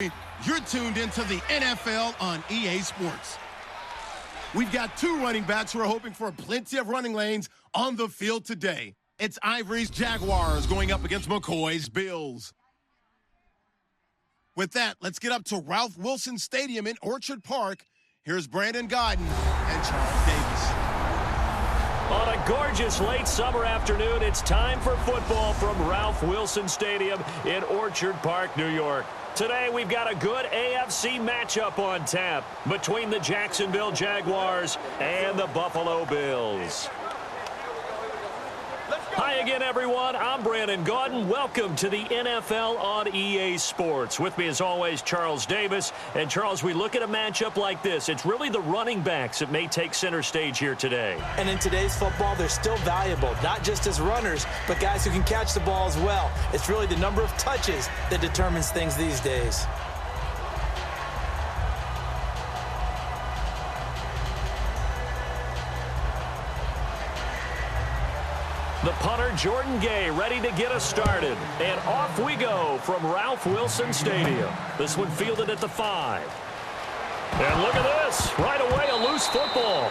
You're tuned into the NFL on EA Sports. We've got two running backs who are hoping for plenty of running lanes on the field today. It's Ivory's Jaguars going up against McCoy's Bills. With that, let's get up to Ralph Wilson Stadium in Orchard Park. Here's Brandon Godden and Charles Davis. On a gorgeous late summer afternoon, it's time for football from Ralph Wilson Stadium in Orchard Park, New York. Today, we've got a good AFC matchup on tap between the Jacksonville Jaguars and the Buffalo Bills. Hi again, everyone. I'm Brandon Gaudin. Welcome to the NFL on EA Sports. With me, as always, Charles Davis. And, Charles, we look at a matchup like this. It's really the running backs that may take center stage here today. And in today's football, they're still valuable, not just as runners, but guys who can catch the ball as well. It's really the number of touches that determines things these days. The punter, Jordan Gay, ready to get us started. And off we go from Ralph Wilson Stadium. This one fielded at the 5. And look at this. Right away, a loose football.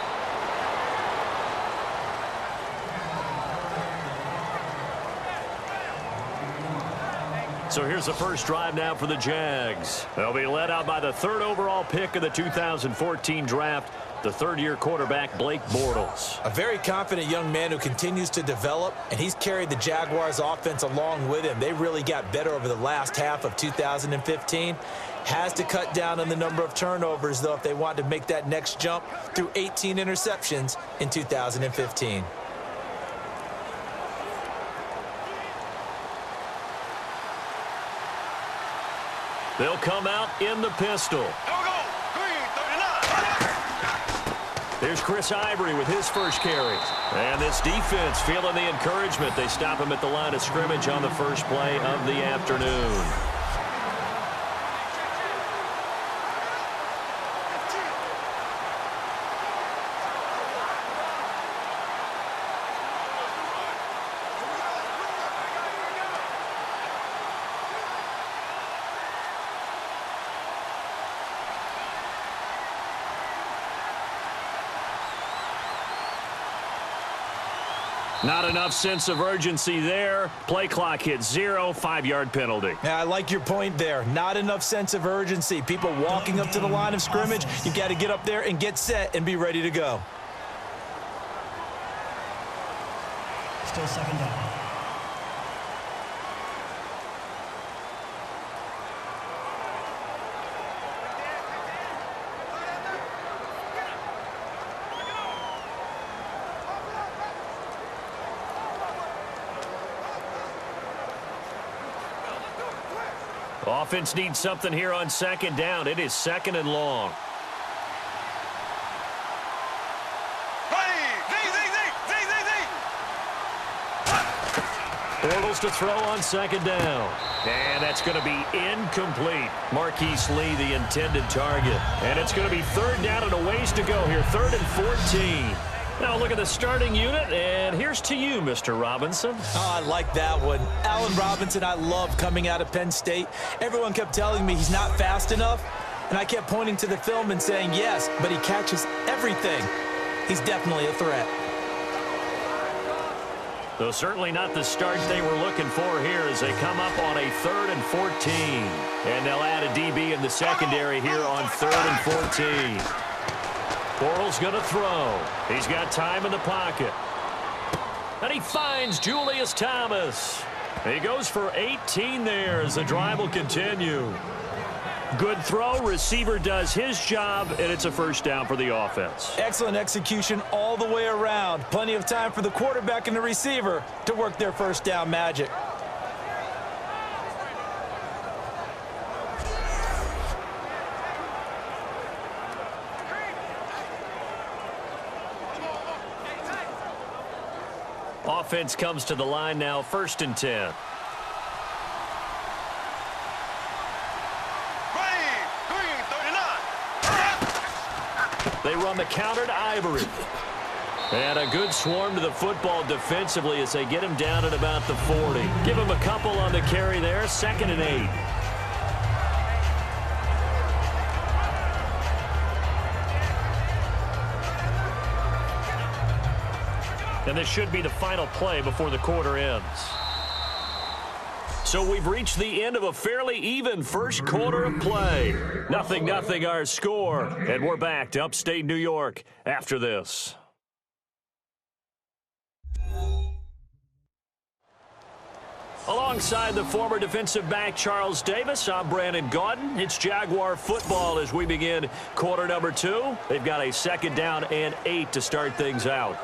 So here's the first drive now for the Jags. They'll be led out by the 3rd overall pick of the 2014 draft, the third-year quarterback, Blake Bortles. A very confident young man who continues to develop, and he's carried the Jaguars' offense along with him. They really got better over the last half of 2015. Has to cut down on the number of turnovers, though, if they want to make that next jump through 18 interceptions in 2015. They'll come out in the pistol. There's Chris Ivory with his first carry. And this defense feeling the encouragement. They stop him at the line of scrimmage on the first play of the afternoon. Not enough sense of urgency there. Play clock hits 0, 5-yard penalty. Yeah, I like your point there. Not enough sense of urgency. People walking up to the line of scrimmage, you got to get up there and get set and be ready to go. Still second down. Offense needs something here on second down. It is 2nd and long. Bortles to throw on 2nd down. And that's going to be incomplete. Marquise Lee, the intended target. And it's going to be 3rd down and a ways to go here. 3rd and 14. Now look at the starting unit, and here's to you, Mr. Robinson. Oh, I like that one. Allen Robinson, I love coming out of Penn State. Everyone kept telling me he's not fast enough, and I kept pointing to the film and saying yes, but he catches everything. He's definitely a threat. Though certainly not the start they were looking for here as they come up on a 3rd and 14. And they'll add a DB in the secondary here on 3rd and 14. Bortles going to throw. He's got time in the pocket. And he finds Julius Thomas. He goes for 18 there as the drive will continue. Good throw. Receiver does his job, and it's a first down for the offense. Excellent execution all the way around. Plenty of time for the quarterback and the receiver to work their first down magic. Offense comes to the line now, 1st and 10. They run the counter to Ivory. And a good swarm to the football defensively as they get him down at about the 40. Give him a couple on the carry there, 2nd and 8. And this should be the final play before the quarter ends. So we've reached the end of a fairly even first quarter of play. 0-0 our score. And we're back to upstate New York after this. Alongside the former defensive back Charles Davis, I'm Brandon Gaudin. It's Jaguar football as we begin quarter number 2. They've got a 2nd down and 8 to start things out.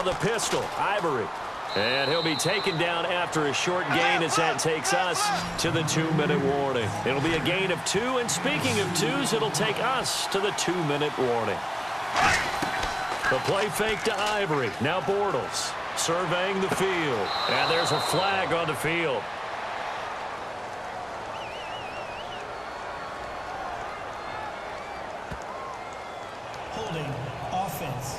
The pistol, Ivory. And he'll be taken down after a short gain as that takes us to the 2-minute warning. It'll be a gain of 2, and speaking of 2s, it'll take us to the 2-minute warning. The play fake to Ivory. Now Bortles surveying the field. And there's a flag on the field. Holding offense.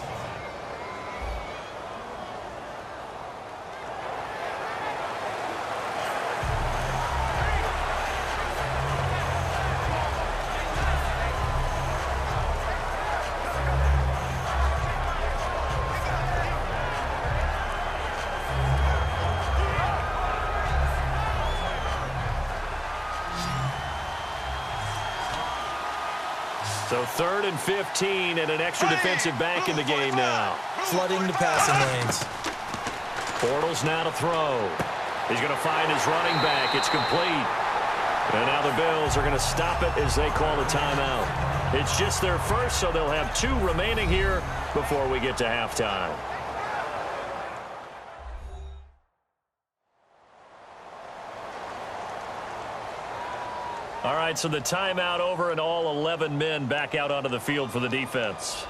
So 3rd and 15 and an extra defensive back in the game now. Flooding the passing lanes. Bortles now to throw. He's going to find his running back. It's complete. And now the Bills are going to stop it as they call a timeout. It's just their first, so they'll have 2 remaining here before we get to halftime. All right, so the timeout over and all 11 men back out onto the field for the defense.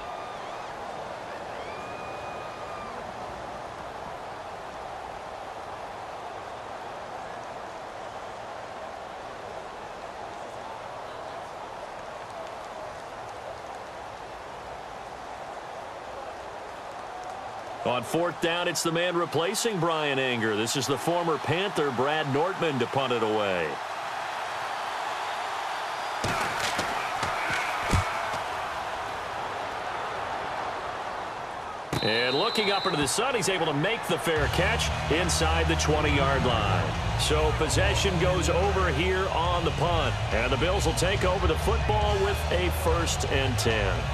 On 4th down, it's the man replacing Brian Anger. This is the former Panther, Brad Nortman, to punt it away. And looking up into the sun, he's able to make the fair catch inside the 20-yard line. So possession goes over here on the punt. And the Bills will take over the football with a 1st and 10.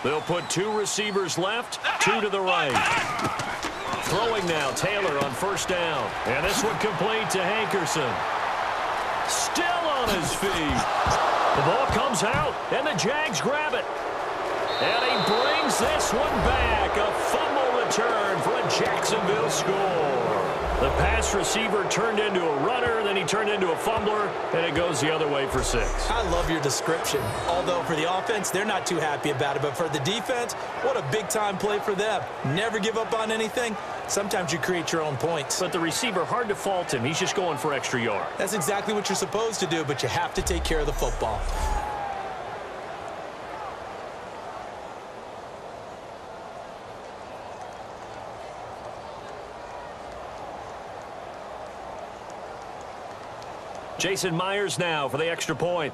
They'll put 2 receivers left, 2 to the right. Throwing now, Taylor on 1st down. And this one complete to Hankerson. Still on his feet. The ball comes out, and the Jags grab it. And he brings this one back. A fumble return for a Jacksonville score. The pass receiver turned into a runner, then he turned into a fumbler, and it goes the other way for 6. I love your description. Although for the offense, they're not too happy about it. But for the defense, what a big-time play for them. Never give up on anything. Sometimes you create your own points. But the receiver, hard to fault him. He's just going for extra yard. That's exactly what you're supposed to do, but you have to take care of the football. Jason Myers now for the extra point.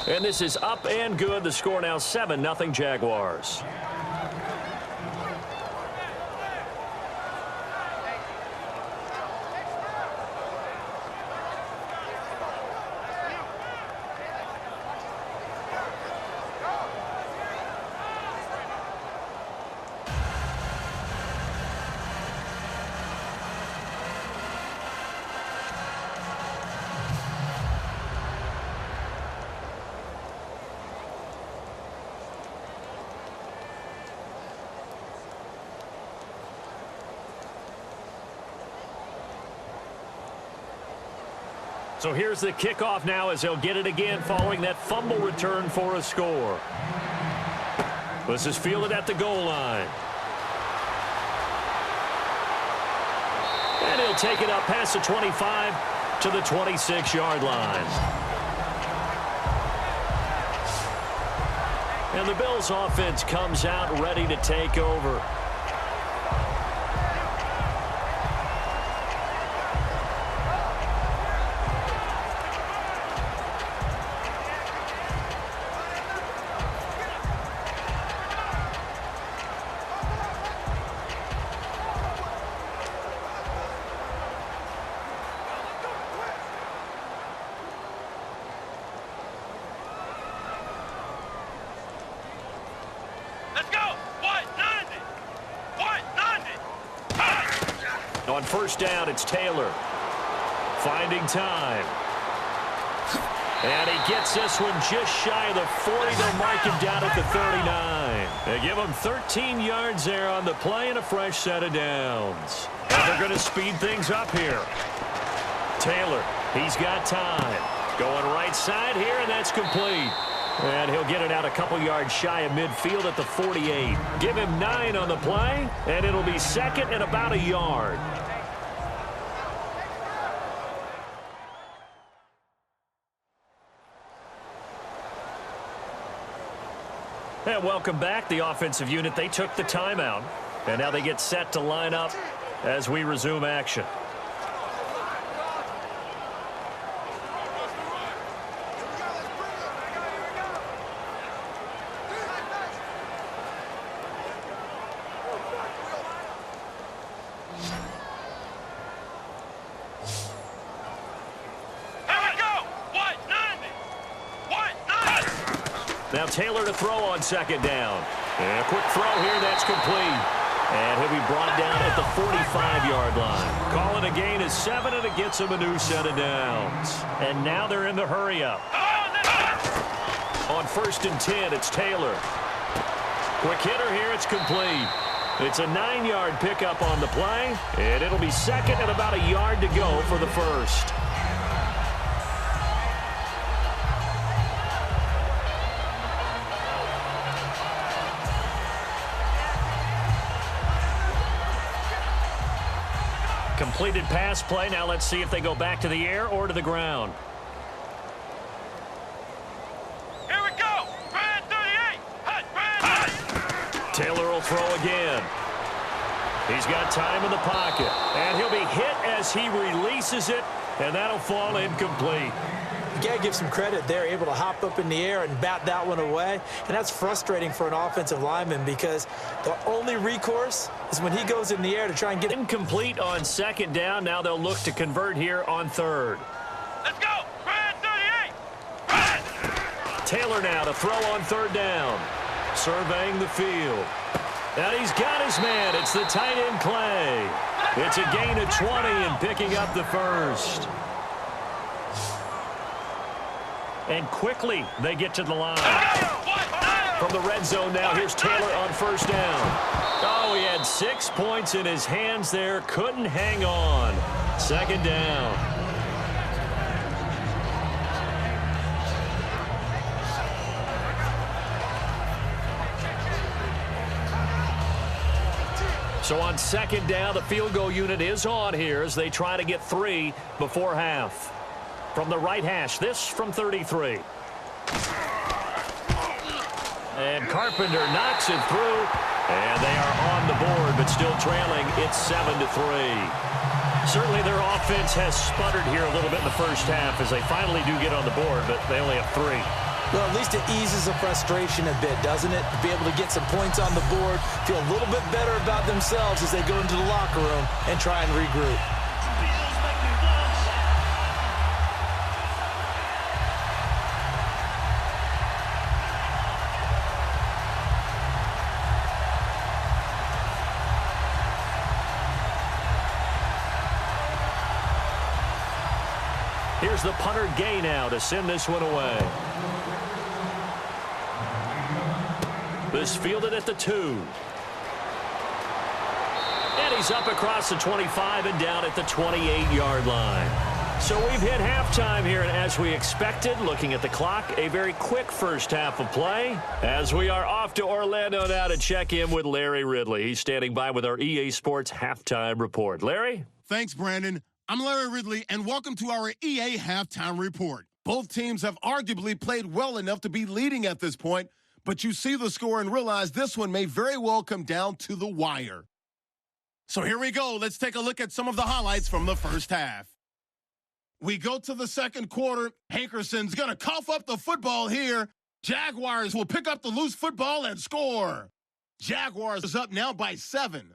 And this is up and good. The score now 7-0 Jaguars. So here's the kickoff now as they'll get it again following that fumble return for a score. This is fielded at the goal line. And he'll take it up past the 25 to the 26-yard line. And the Bills offense comes out ready to take over. On first down, it's Taylor. Finding time. And he gets this one just shy of the 40. They'll mark him down at the 39. They give him 13 yards there on the play and a fresh set of downs. And they're going to speed things up here. Taylor, he's got time. Going right side here, and that's complete. And he'll get it out a couple yards shy of midfield at the 48. Give him 9 on the play, and it'll be second and about a yard. And welcome back, the offensive unit. They took the timeout, and now they get set to line up as we resume action. Now Taylor to throw on second down. And a quick throw here, that's complete. And he'll be brought down at the 45-yard line. Calling a gain of 7, and it gets him a new set of downs. And now they're in the hurry-up. On first and 10, it's Taylor. Quick hitter here, it's complete. It's a 9-yard pickup on the play, and it'll be second and about a yard to go for the first. Completed pass play. Now let's see if they go back to the air or to the ground. Here we go. Brand 38. Brand. Taylor will throw again. He's got time in the pocket. And he'll be hit as he releases it. And that'll fall incomplete. You got to give some credit. They're able to hop up in the air and bat that one away. And that's frustrating for an offensive lineman because the only recourse is when he goes in the air to try and get incomplete on second down. Now they'll look to convert here on third. Let's go. Brand 38. Brand. Taylor now to throw on third down. Surveying the field. And he's got his man. It's the tight end Clay. It's a gain of 20 and picking up the first. And quickly they get to the line. From the red zone now, here's Taylor on first down. Oh, he had 6 points in his hands there. Couldn't hang on. Second down. So on second down, the field goal unit is on here as they try to get 3 before half. From the right hash, this from 33. And Carpenter knocks it through. And they are on the board, but still trailing. It's 7-3. Certainly their offense has sputtered here a little bit in the first half as they finally do get on the board, but they only have 3. Well, at least it eases the frustration a bit, doesn't it? To be able to get some points on the board, feel a little bit better about themselves as they go into the locker room and try and regroup. Here's the punter Gay now to send this one away. This fielded at the 2. And he's up across the 25 and down at the 28-yard line. So we've hit halftime here, and as we expected, looking at the clock, a very quick first half of play as we are off to Orlando now to check in with Larry Ridley. He's standing by with our EA Sports halftime report. Larry? Thanks, Brandon. I'm Larry Ridley, and welcome to our EA halftime report. Both teams have arguably played well enough to be leading at this point, but you see the score and realize this one may very well come down to the wire. So here we go. Let's take a look at some of the highlights from the first half. We go to the second quarter. Hankerson's going to cough up the football here. Jaguars will pick up the loose football and score. Jaguars is up now by 7.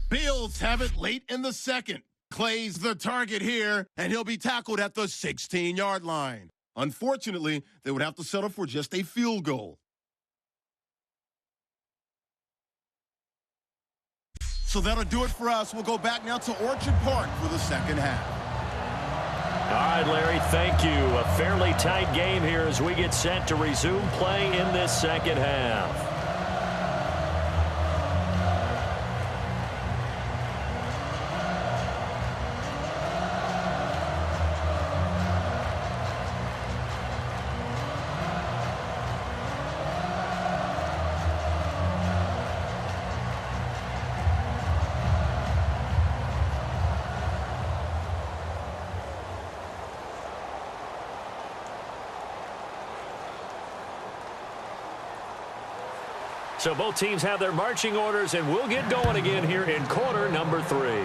Bills have it late in the second. Clay's the target here, and he'll be tackled at the 16-yard line. Unfortunately, they would have to settle for just a field goal. So that'll do it for us. We'll go back now to Orchard Park for the second half. All right, Larry, thank you. A fairly tight game here as we get set to resume play in this second half. So both teams have their marching orders, and we'll get going again here in quarter number 3.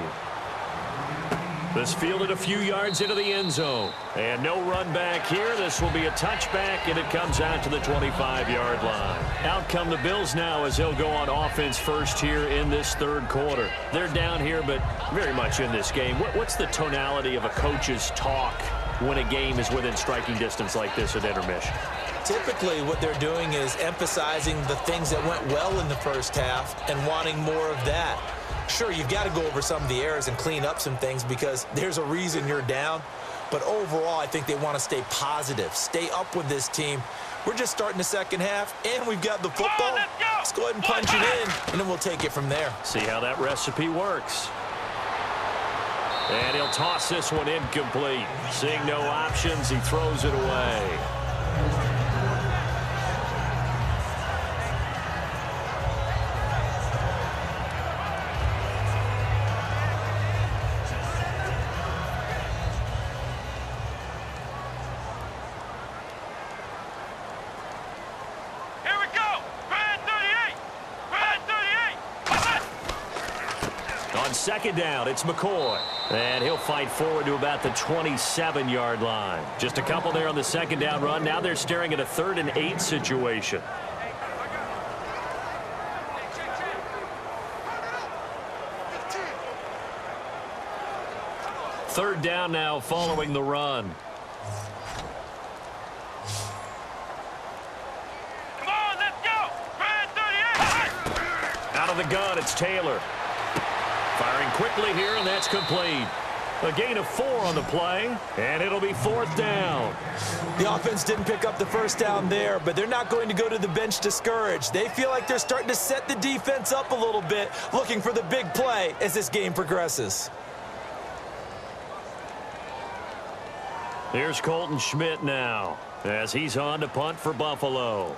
This fielded a few yards into the end zone. And no run back here. This will be a touchback, and it comes out to the 25-yard line. Out come the Bills now as they'll go on offense first here in this third quarter. They're down here, but very much in this game. What's the tonality of a coach's talk when a game is within striking distance like this at intermission? Typically, what they're doing is emphasizing the things that went well in the first half and wanting more of that. Sure, you've got to go over some of the errors and clean up some things because there's a reason you're down. But overall, I think they want to stay positive, stay up with this team. We're just starting the second half, and we've got the football. Let's go ahead and punch it in, and then we'll take it from there. See how that recipe works. And he'll toss this one incomplete. Seeing no options, he throws it away. Second down, it's McCoy. And he'll fight forward to about the 27-yard line. Just a couple there on the second down run. Now they're staring at a 3rd and 8 situation. Third down now following the run. Come on, let's go! Red 38! Out of the gun, it's Taylor. Firing quickly here, and that's complete. A gain of 4 on the play, and it'll be 4th down. The offense didn't pick up the first down there, but they're not going to go to the bench discouraged. They feel like they're starting to set the defense up a little bit, looking for the big play as this game progresses. Here's Colton Schmidt now, as he's on to punt for Buffalo.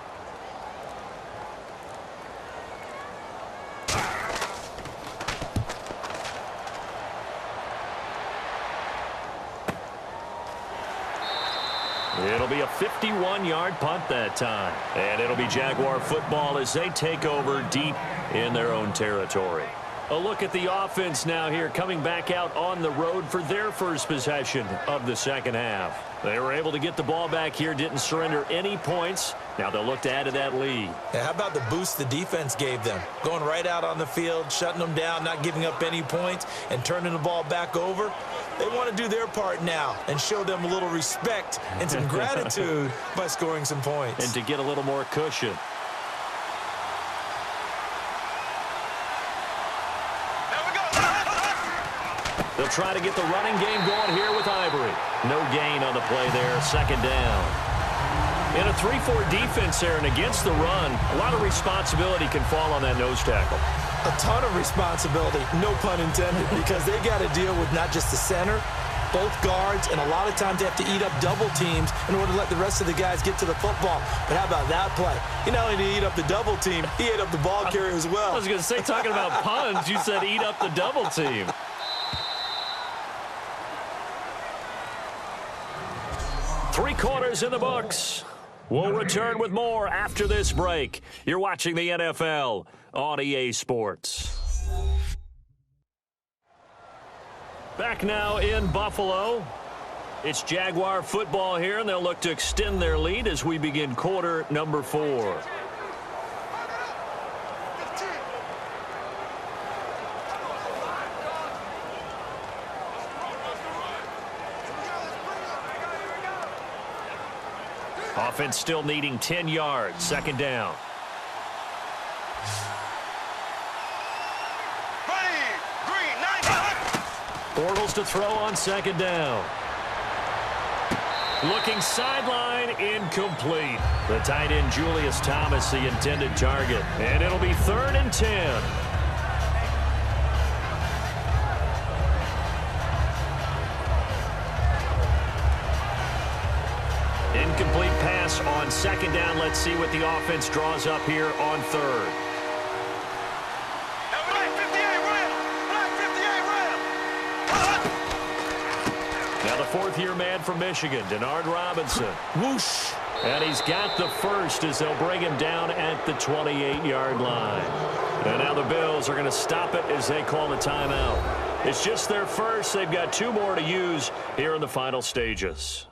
It'll be a 51-yard punt that time. And it'll be Jaguar football as they take over deep in their own territory. A look at the offense now here, coming back out on the road for their first possession of the second half. They were able to get the ball back here, didn't surrender any points. Now they'll look to add to that lead. Yeah, how about the boost the defense gave them? Going right out on the field, shutting them down, not giving up any points, and turning the ball back over. They want to do their part now and show them a little respect and some gratitude by scoring some points. And to get a little more cushion. They'll try to get the running game going here with Ivory. No gain on the play there, second down. In a 3-4 defense there and against the run, a lot of responsibility can fall on that nose tackle. A ton of responsibility, no pun intended, because they got to deal with not just the center, both guards, and a lot of times they have to eat up double teams in order to let the rest of the guys get to the football. But how about that play? He not only did he eat up the double team, he ate up the ball carrier as well. I was going to say, talking about puns, you said eat up the double team. Three quarters in the books. We'll return with more after this break. You're watching the NFL on EA Sports. Back now in Buffalo. It's Jaguar football here, and they'll look to extend their lead as we begin quarter number 4. Offense still needing 10 yards. Second down. Bortles to throw on second down. Looking sideline, incomplete. The tight end Julius Thomas, the intended target. And it'll be 3rd and 10. Incomplete pass on second down. Let's see what the offense draws up here on 3rd. Now the 4th-year man from Michigan, Denard Robinson. Whoosh! And he's got the first as they'll bring him down at the 28-yard line. And now the Bills are going to stop it as they call a timeout. It's just their first. They've got 2 more to use here in the final stages.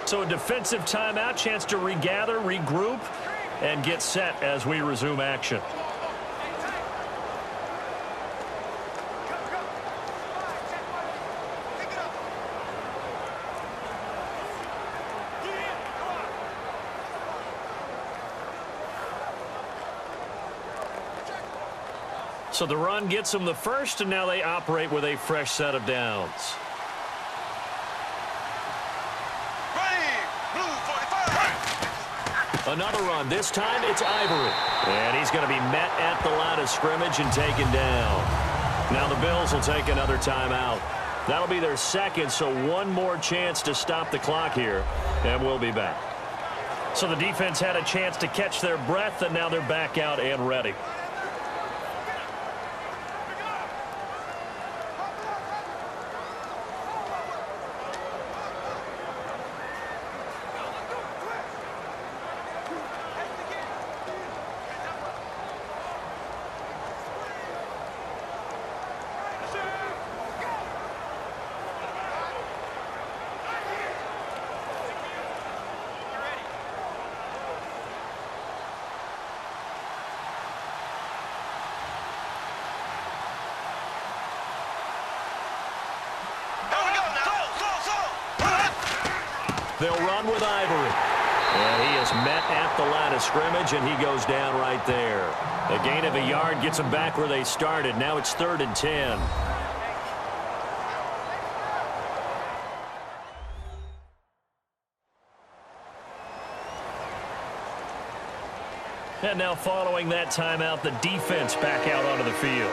So a defensive timeout, chance to regather, regroup, and get set as we resume action. So the run gets them the first, and now they operate with a fresh set of downs. Another run. This time it's Ivory. And he's going to be met at the line of scrimmage and taken down. Now the Bills will take another timeout. That'll be their second, so one more chance to stop the clock here, and we'll be back. So the defense had a chance to catch their breath, and now they're back out and ready. They'll run with Ivory. And he is met at the line of scrimmage, and he goes down right there. A gain of a yard gets them back where they started. Now it's 3rd and 10. And now following that timeout, the defense back out onto the field.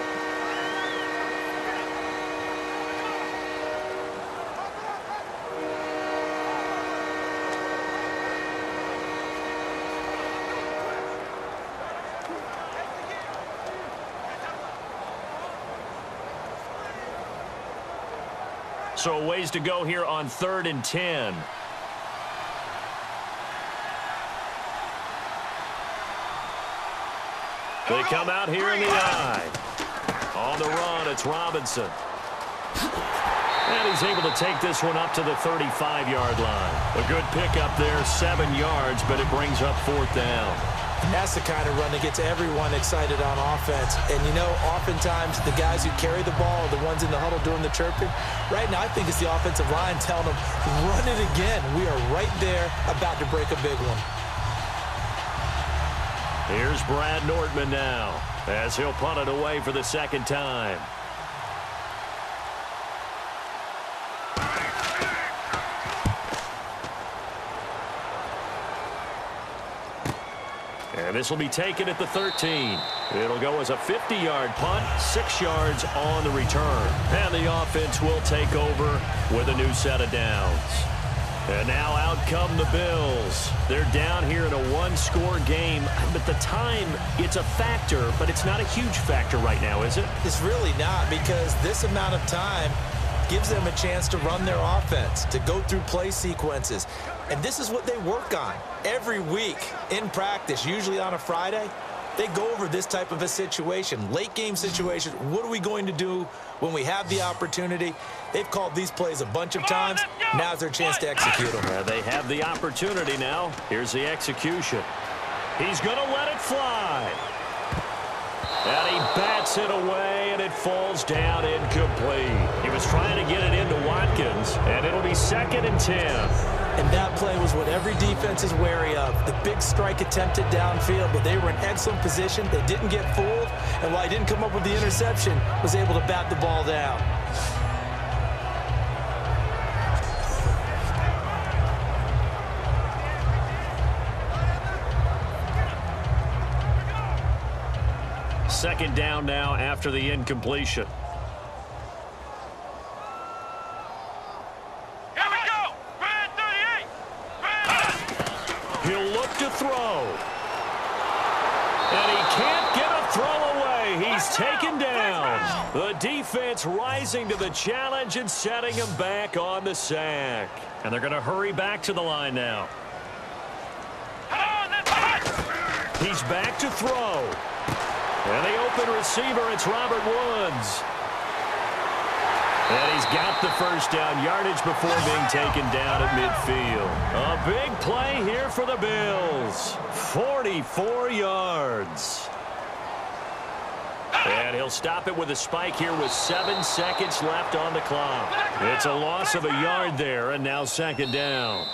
So a ways to go here on 3rd and 10. They come out here in the eye. On the run, it's Robinson. And he's able to take this one up to the 35-yard line. A good pickup there, 7 yards, but it brings up 4th down. And that's the kind of run that gets everyone excited on offense. And, you know, oftentimes the guys who carry the ball are the ones in the huddle doing the chirping. Right now, I think it's the offensive line telling them, run it again. We are right there about to break a big one. Here's Brad Nordman now as he'll punt it away for the second time. And And this will be taken at the 13. It'll go as a 50-yard punt, 6 yards on the return. And the offense will take over with a new set of downs. And now out come the Bills. They're down here in a one-score game. But the time, it's a factor, but it's not a huge factor right now, is it? It's really not, because this amount of time gives them a chance to run their offense, to go through play sequences. And this is what they work on every week in practice, usually on a Friday. They go over this type of a situation, late game situation. What are we going to do when we have the opportunity? They've called these plays a bunch of times. Now's their chance to execute them. They have the opportunity now. Here's the execution. He's going to let it fly. And he bats it away, and it falls down incomplete. He was trying to get it into Watkins, and it'll be 2nd and 10. And that play was what every defense is wary of. The big strike attempted downfield, but they were in excellent position. They didn't get fooled, and while he didn't come up with the interception, was able to bat the ball down. Second down now after the incompletion. Here we go. Red 38. He'll look to throw. And he can't get a throw away. He's taken down. The defense rising to the challenge and setting him back on the sack. And they're going to hurry back to the line now. He's back to throw. And the open receiver, it's Robert Woods. And he's got the first down yardage before being taken down at midfield. A big play here for the Bills. 44 yards. And he'll stop it with a spike here with 7 seconds left on the clock. It's a loss of a yard there, and now 2nd down.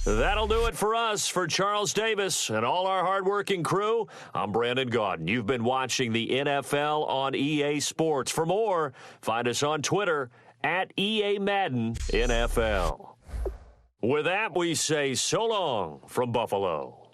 That'll do it for us. For Charles Davis and all our hardworking crew, I'm Brandon Gaudin. You've been watching the NFL on EA Sports. For more, find us on Twitter at EA Madden NFL. With that, we say so long from Buffalo.